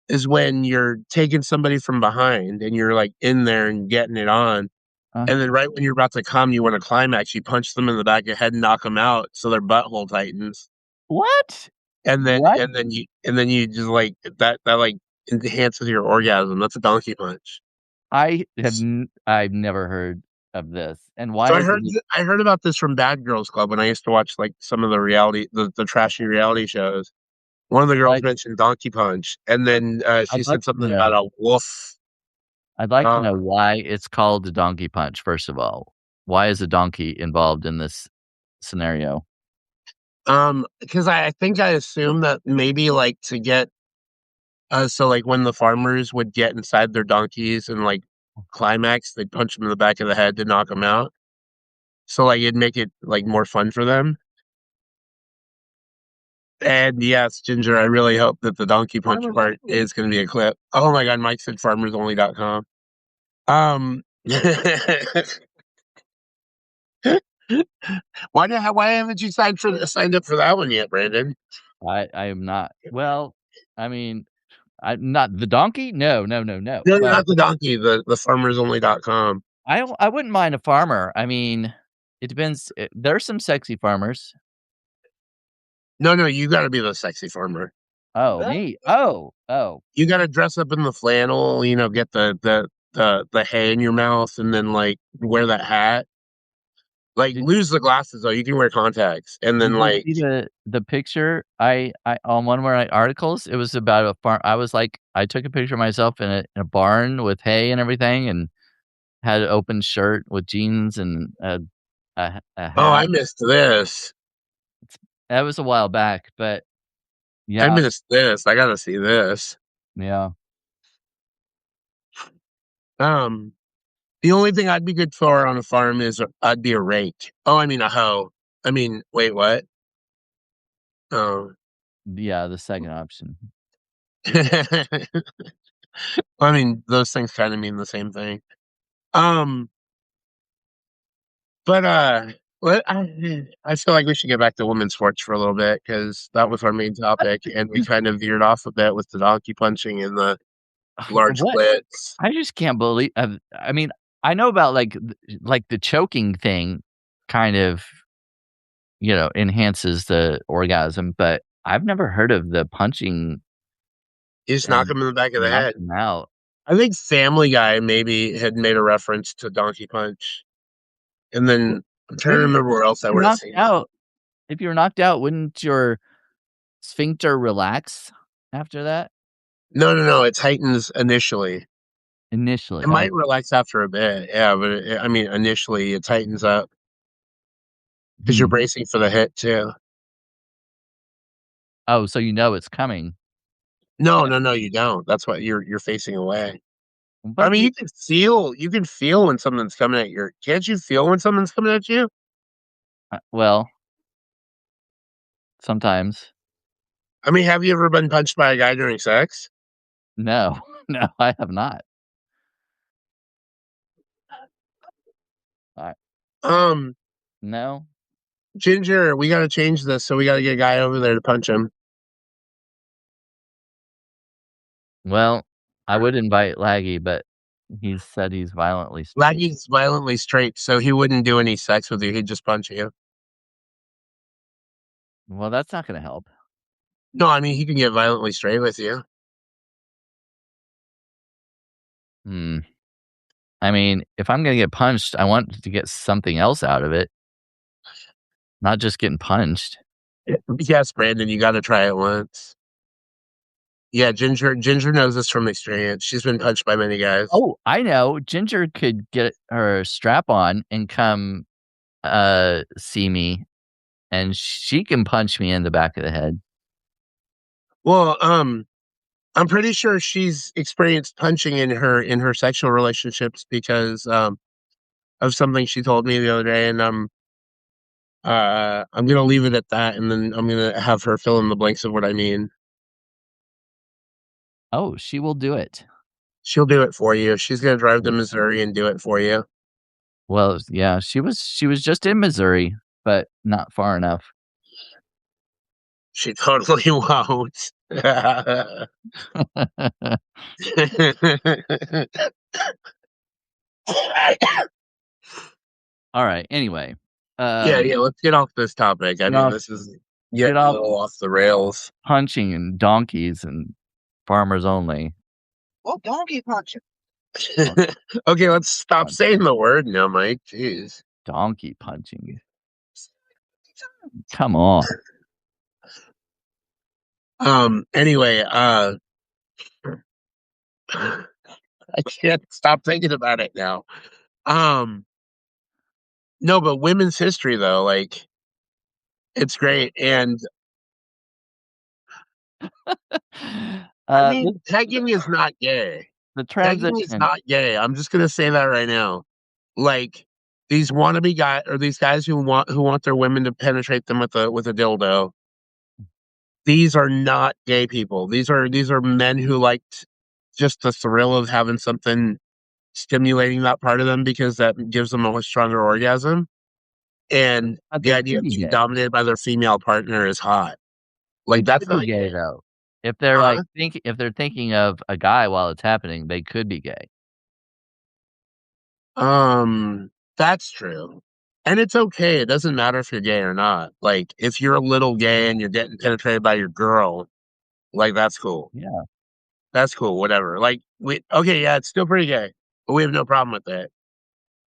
is when you're taking somebody from behind and you're like in there and getting it on. Uh, And then right when you're about to come, you want to climax, you punch them in the back of the head and knock them out so their butthole tightens. what? What? And then you just like that like enhances your orgasm. That's a donkey punch. I've never heard of this, and So why is it I heard about this from Bad Girls Club when I used to watch like some of the the trashy reality shows. One of the girls like mentioned Donkey Punch, and then she I'd like said to something about know a wolf. I'd like to Uh, know why it's called the donkey punch, first of all. Why is a donkey involved in this scenario? because I think I assumed that maybe like to get so like when the farmers would get inside their donkeys and like climax, they'd punch them in the back of the head to knock them out. So like it'd make it like more fun for them. And yes, Ginger, I really hope that the donkey punch part is going to be a clip. Oh my God, Mike said farmersonly.com. Um, why haven't you signed up for that one yet, Brandon? I am not well, I mean, I'm not the donkey? No, no, no, no, No, no, but not the donkey, the farmersonly.com. I wouldn't mind a farmer. I mean, it depends, there's some sexy farmers. No, no, you got to be the sexy farmer. Oh, me? Oh, oh. You got to dress up in the flannel, you know, get the hay in your mouth, and then like wear that hat. Like Did lose the glasses though. You can wear contacts, and then did you like see the picture I on one of my articles? It was about a farm. I was like, I took a picture of myself in a barn with hay and everything, and had an open shirt with jeans and a oh, I hat. missed this. That was a while back, but I yeah, missed this. I got to see this. yeah. Um, the only thing I'd be good for on a farm is I'd be a rake. Oh, I mean a hoe. I mean, wait, what? Oh, Yeah, the second option. I mean, those things kind of mean the same thing. Um, but I feel like we should get back to women's sports for a little bit because that was our main topic, and we kind of veered off a bit with the donkey punching and the large What? splits. I just can't believe I mean, I know about, like, the choking thing kind of, enhances the orgasm, but I've never heard of the punching You just knock and him in the back of the knock head. them out. I think Family Guy maybe had made a reference to Donkey Punch, and then I'm trying to Wouldn't remember where else I if you're would have knocked seen it. out if you're knocked out, wouldn't your sphincter relax after that? No, no, no, it tightens initially. Initially, It might relax after a bit, yeah, but I mean, initially it tightens up because you're hmm. bracing for the hit too. Oh, so you know it's coming. No, you don't. That's why you're facing away. I But mean, you can feel when something's coming at your. Can't you feel when something's coming at you? well, sometimes. I mean, have you ever been punched by a guy during sex? No, no, I have not. I Um, no. Ginger, we got to change this, so we got to get a guy over there to punch him. Well, I would invite Laggy, but he said he's violently straight. Laggy's violently straight, so he wouldn't do any sex with you. He'd just punch you. Well, that's not gonna help. No, I mean he can get violently straight with you. Hmm. I mean, if I'm gonna get punched, I want to get something else out of it, not just getting punched. Yes, Brandon, you got to try it once. Yeah, Ginger knows this from experience. She's been punched by many guys. Oh, I know. Ginger could get her strap on and come, see me, and she can punch me in the back of the head. Well, I'm pretty sure she's experienced punching in her sexual relationships because of something she told me the other day, and I'm gonna leave it at that, and then I'm gonna have her fill in the blanks of what I mean. Oh, she will do it. She'll do it for you. She's gonna drive to Missouri and do it for you. Well, yeah, she was just in Missouri, but not far enough. She totally won't. Alright, anyway, Yeah, let's get off this topic. I get mean, off this is get getting a off little off the rails. punching and donkeys and farmers only. Well, donkey punching. Okay, let's stop Punch saying the word now, Mike. Jeez. donkey punching. Come on. Anyway, I can't stop thinking about it now. Um, no, but women's history though, like it's great. And I The mean, tagging is not gay. the Tagging is transition not gay. I'm just gonna say that right now. Like these wannabe guys or these guys who want their women to penetrate them with a dildo. These are not gay people. These are men who liked just the thrill of having something stimulating that part of them because that gives them a much stronger orgasm. And but the they idea could of be being gay. dominated by their female partner is hot. They Like that's could be not gay, gay. though. If they're, Huh? if they're thinking of a guy while it's happening, they could be gay. That's true. And it's okay. It doesn't matter if you're gay or not. Like if you're a little gay and you're getting penetrated by your girl, like that's cool. Yeah. That's cool. Whatever. Like we okay, yeah, it's still pretty gay, but we have no problem with it.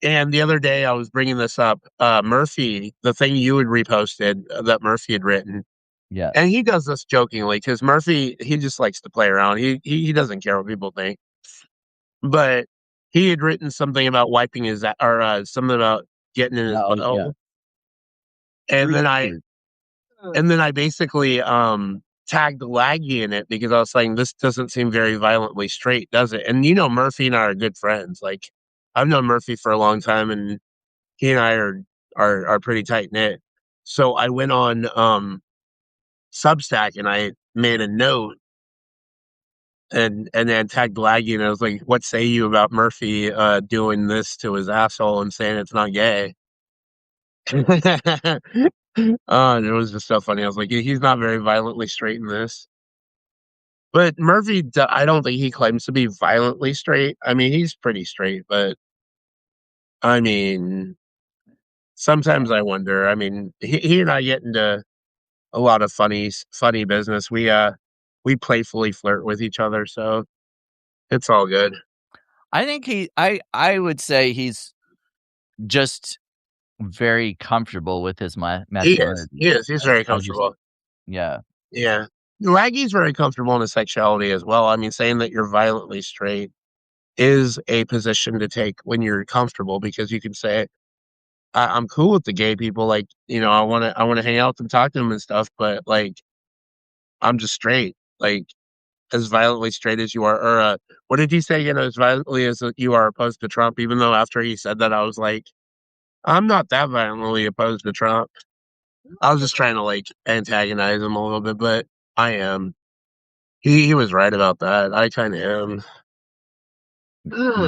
And the other day I was bringing this up. Murphy, the thing you had reposted that Murphy had written, and Yes. he does this jokingly because Murphy he just likes to play around. He doesn't care what people think. But he had written something about wiping his or something about getting in his Oh, yeah. butthole, and then I Retweeted. and then I basically tagged Laggy in it because I was saying this doesn't seem very violently straight, does it? And you know, Murphy and I are good friends. Like I've known Murphy for a long time, and he and I are pretty tight knit. So I went on Substack and I made a note and then tagged Laggy and I was like, "What say you about Murphy doing this to his asshole and saying it's not gay?" And it was just so funny. I was like, He's not very violently straight in this." But Murphy, I don't think he claims to be violently straight. I mean, he's pretty straight, but I mean, sometimes I wonder. I mean, he and I get into a lot of funny business. We playfully flirt with each other, so it's all good. I think I would say he's just very comfortable with his He is. masculinity. He is. He's very I just comfortable. yeah. Yeah. Laggy's very comfortable in his sexuality as well. I mean, saying that you're violently straight is a position to take when you're comfortable because you can say, I'm cool with the gay people. Like, you know, I want to hang out with them, talk to them and stuff, but like, I'm just straight. Like, as violently straight as you are, or what did he say? You know, as violently as you are opposed to Trump. Even though after he said that, I was like, I'm not that violently opposed to Trump. I was just trying to like antagonize him a little bit, but I am. He was right about that. I kind of am.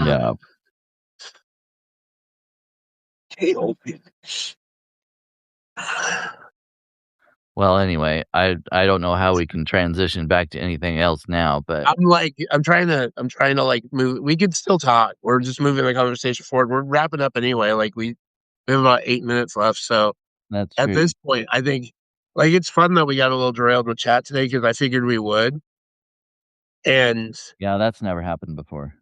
Yeah. Well, anyway, I don't know how we can transition back to anything else now, but I'm trying to like move. We could still talk. We're just moving the conversation forward. We're wrapping up anyway. Like we have about 8 minutes left. So that's at true. this point, I think like it's fun that we got a little derailed with chat today because I figured we would. And Yeah, that's never happened before.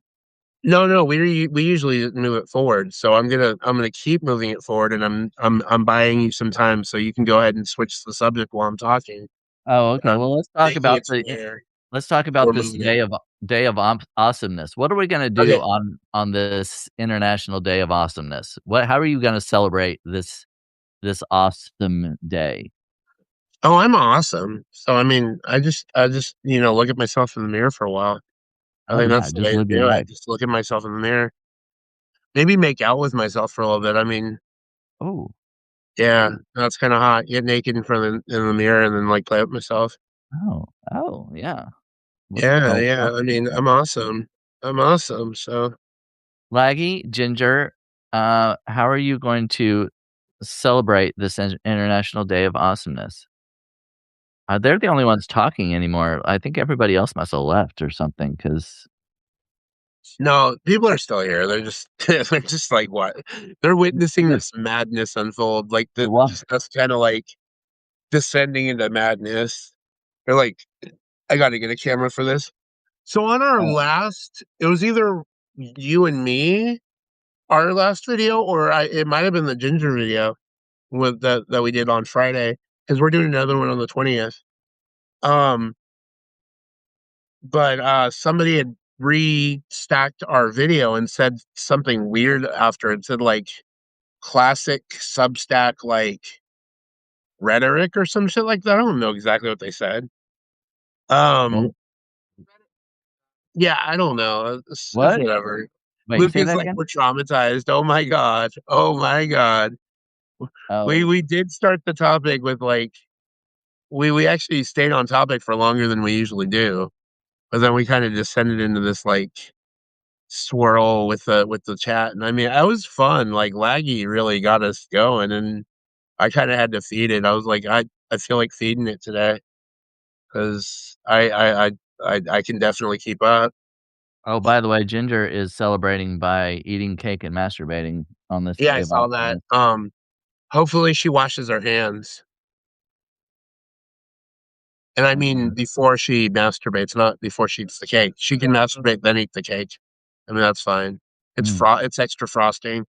no, we usually move it forward. So I'm gonna keep moving it forward, and I'm buying you some time so you can go ahead and switch the subject while I'm talking. Oh, And okay. I'm Well, let's talk making about it to where we're this moving it. day of awesomeness. What are we gonna do Okay. on this International Day of Awesomeness? How are you gonna celebrate this awesome day? Oh, I'm awesome. So I mean, I just look at myself in the mirror for a while. I Oh think yeah, that's the just way to live your do it. life. Just look at myself in the mirror. Maybe make out with myself for a little bit. I mean, Oh, yeah, that's kind of hot. Get naked in the mirror and then like play with myself. oh yeah. Yeah, Well, yeah. well, I mean, I'm awesome. I'm awesome. So Laggy, Ginger, how are you going to celebrate this International Day of Awesomeness? They're the only ones talking anymore. I think everybody else must have left or something. Because no, people are still here. They're just they're just like what? They're witnessing this madness unfold. Like the what? just us kind of like descending into madness. They're like, I got to get a camera for this. So on our Oh, last, it was either you and me, our last video, or it might have been the Ginger video with that we did on Friday because we're doing another one on the 20th. Um, but somebody had restacked our video and said something weird after it said like classic Substack like rhetoric or some shit like that. I don't know exactly what they said. well, Um, yeah, I don't know. It's what? whatever. Wait, Luke say is that like, again? we're traumatized. Oh my god. Oh my god. Oh, We did start the topic with like we actually stayed on topic for longer than we usually do, but then we kind of descended into this like swirl with the chat, and I mean, it was fun. Like Laggy really got us going, and I kind of had to feed it. I was like, I feel like feeding it today because I can definitely keep up. oh, by the way, Ginger is celebrating by eating cake and masturbating on this Yeah, I day of saw that. awesomeness. Hopefully she washes her hands. And I mean Okay. before she masturbates, not before she eats the cake. She can masturbate, then eat the cake. I mean, that's fine. Mm. It's extra frosting.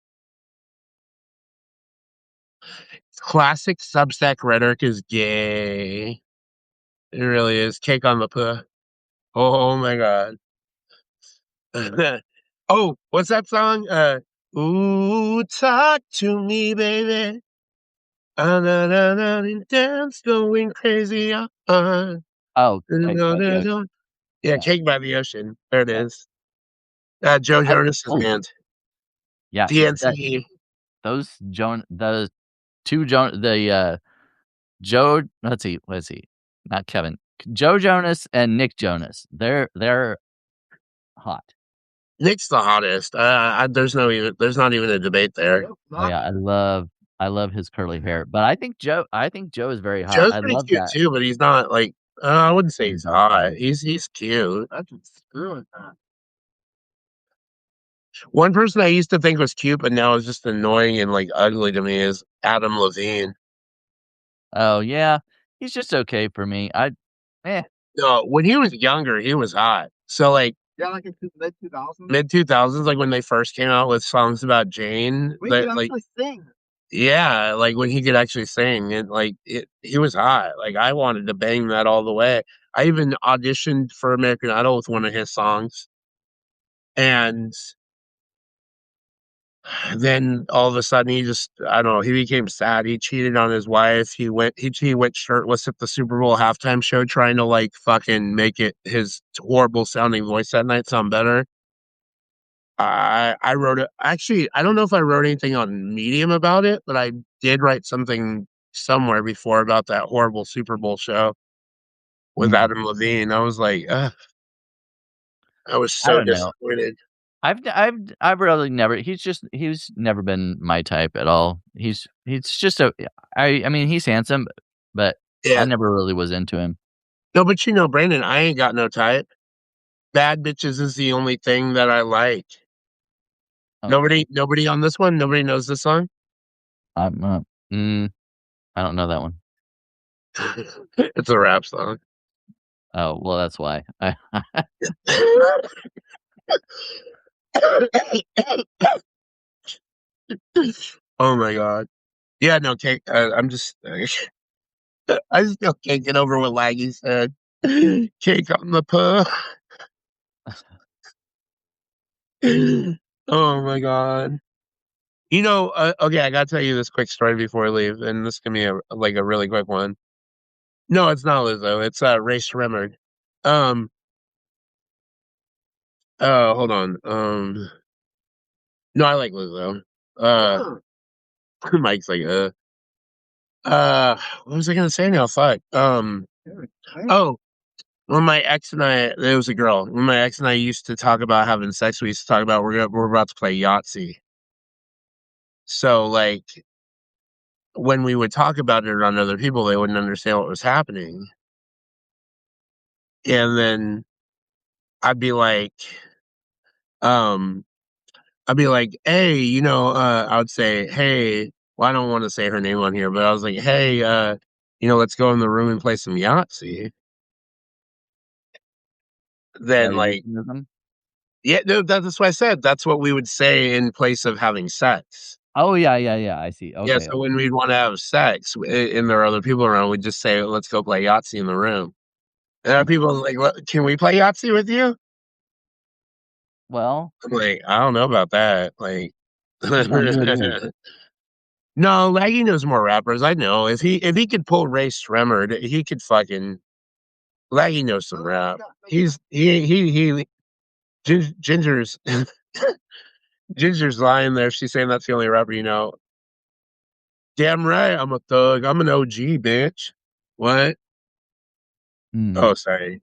Classic Substack rhetoric is gay. It really is. Cake on the puh. Oh my god. Oh, what's that song? Ooh, talk to me, baby. Ah, na, na, na, dance going crazy. Oh, Cake No, by the no, Ocean. no. Yeah, Yeah. Cake by the Ocean. There it Yeah. is. Joe I Jonas's oh, band. yeah. That DNC. the 2 Joan the, Joe let's see, not Kevin. Joe Jonas and Nick Jonas. They're hot. Nick's the hottest. There's not even a debate there. Oh, yeah, I love his curly hair, but I think Joe is very hot. Joe's I pretty love cute that. too, but he's not like I wouldn't say he's hot. He's cute. One person I used to think was cute, but now is just annoying and like ugly to me is Adam Levine. Oh, yeah. He's just okay for me. Eh. No, when he was younger, he was hot. So like Yeah, like in mid 2000s. mid 2000s, like when they first came out with songs about Jane, We that could like actually sing. yeah, like when he could actually sing and he was hot. Like I wanted to bang that all the way. I even auditioned for American Idol with one of his songs. And Then all of a sudden he just, I don't know, he became sad. He cheated on his wife. He went shirtless at the Super Bowl halftime show trying to like fucking make it his horrible sounding voice that night sound better. I wrote it. Actually, I don't know if I wrote anything on Medium about it, but I did write something somewhere before about that horrible Super Bowl show with Mm. Adam Levine. I was like, ugh, I was I so don't know. disappointed. I've really never he's never been my type at all. He's just a I mean, he's handsome, but I Yeah. never really was into him. No, but you know, Brandon, I ain't got no type. Bad bitches is the only thing that I like. Okay. Nobody on this one? Nobody knows this song? I'm, I don't know that one. It's a rap song. Oh, well, that's why. Oh my god. Yeah, no, cake. I'm just, I still can't get over what Laggy said. Cake on the puh. Oh my god. You know, okay, I gotta tell you this quick story before I leave, and this can be like a really quick one. No, it's not Lizzo. It's Ray Shremmerd. Um. Hold on. No, I like Lizzo. Uh, Mike's like, what was I gonna say now? Fuck. Oh, when my ex and I, it was a girl. When my ex and I used to talk about having sex, we used to talk about we're about to play Yahtzee. So like when we would talk about it around other people, they wouldn't understand what was happening. And then I'd be like, um, I'd be like, hey, I would say, hey, well, I don't want to say her name on here, but I was like, hey, let's go in the room and play some Yahtzee. Is that Then a like, euphemism? yeah, no, that's what I said. That's what we would say in place of having sex. Oh, yeah, yeah, yeah, I see. Yeah, Okay. so when we'd want to have sex and there are other people around, we'd just say, let's go play Yahtzee in the room. And there are people like, can we play Yahtzee with you? Well, I'm like, I don't know about that. Like, depends on who it is. no, Laggy knows more rappers. I know if he could pull Ray Shremmerd, he could fucking Laggy knows some rap. He Ginger's Ginger's lying there. She's saying that's the only rapper you know. Damn right, I'm a thug. I'm an OG, bitch. What? Mm. Oh, sorry.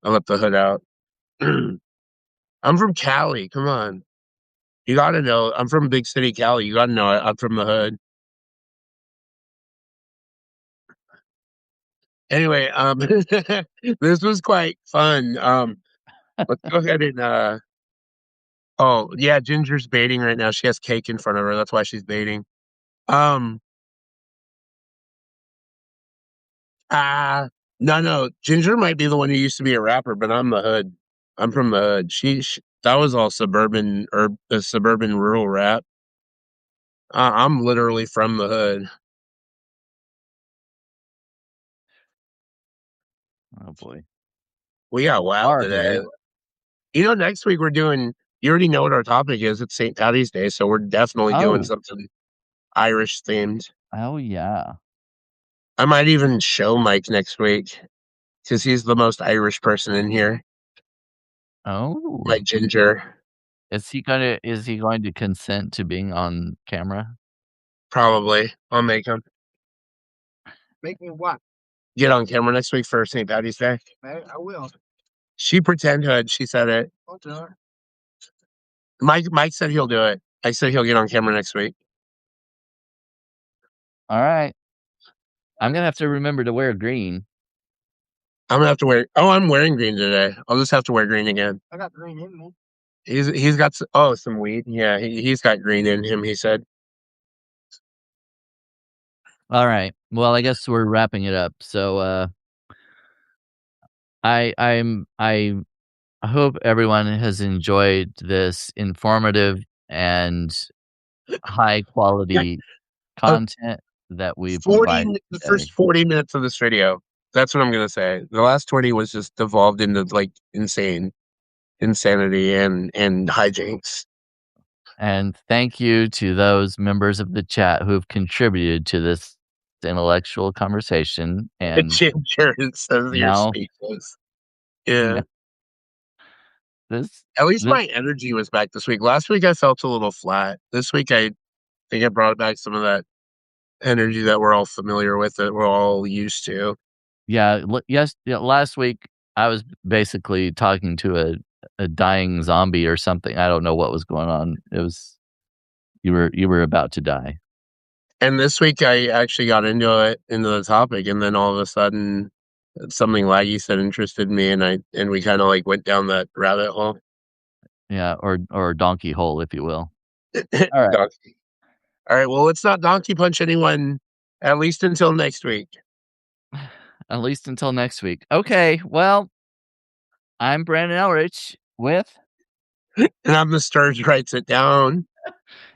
I left the hood out. I'm from Cali. Come on. You gotta know. I'm from big city Cali. You gotta know I'm from the hood. Anyway, this was quite fun. Let's go ahead and oh yeah, Ginger's baiting right now. She has cake in front of her. That's why she's baiting. Um ah no. Ginger might be the one who used to be a rapper, but I'm the hood. I'm from the hood. She that was all suburban or suburban rural rap. I'm literally from the hood. Oh, boy. We got wild Our today. hood. Next week we're doing, you already know what our topic is. It's St. Patty's Day, so we're definitely doing Oh. something Irish themed. Oh, yeah. I might even show Mike next week because he's the most Irish person in here. Oh. Like Ginger, Is he going to consent to being on camera? probably. I'll make him Make me what? get on camera next week for St. Patty's Day. I will. She pretend hood. She said it. I'll do it. Mike said he'll do it. I said he'll get on camera next week. Alright. I'm gonna have to remember to wear green. I'm gonna have to wear. Oh, I'm wearing green today. I'll just have to wear green again. I got green in me. He's got some weed. Yeah, he's got green in him. He said. Alright. Well, I guess we're wrapping it up. So, I hope everyone has enjoyed this informative and high Yeah, quality uh, content that we provided the today. first 40 minutes of this video. That's what I'm gonna say. The last 20 was just devolved into like insanity and hijinks. And thank you to those members of the chat who have contributed to this intellectual conversation. And Ginger says you're now, speechless. Yeah. this At least this my energy was back this week. Last week I felt a little flat. This week I think I brought back some of that energy that we're all familiar with, that we're all used to. yeah, last week I was basically talking to a dying zombie or something. I don't know what was going on. It was you were about to die. And this week I actually got into the topic, and then all of a sudden something laggy said interested me, and we kind of like went down that rabbit hole. Yeah, or donkey hole, if you will. All right. Donkey. All right, well, let's not donkey punch anyone, at least until next week. At least until next week. Okay, well, I'm Brandon Ellrich with, And I'm the Sturge writes it down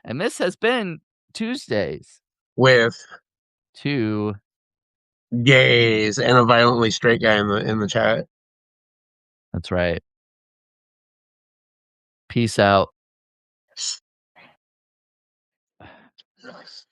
and this has been Tuesdays with to gays and a violently straight guy in the chat. That's right. Peace out. Nice.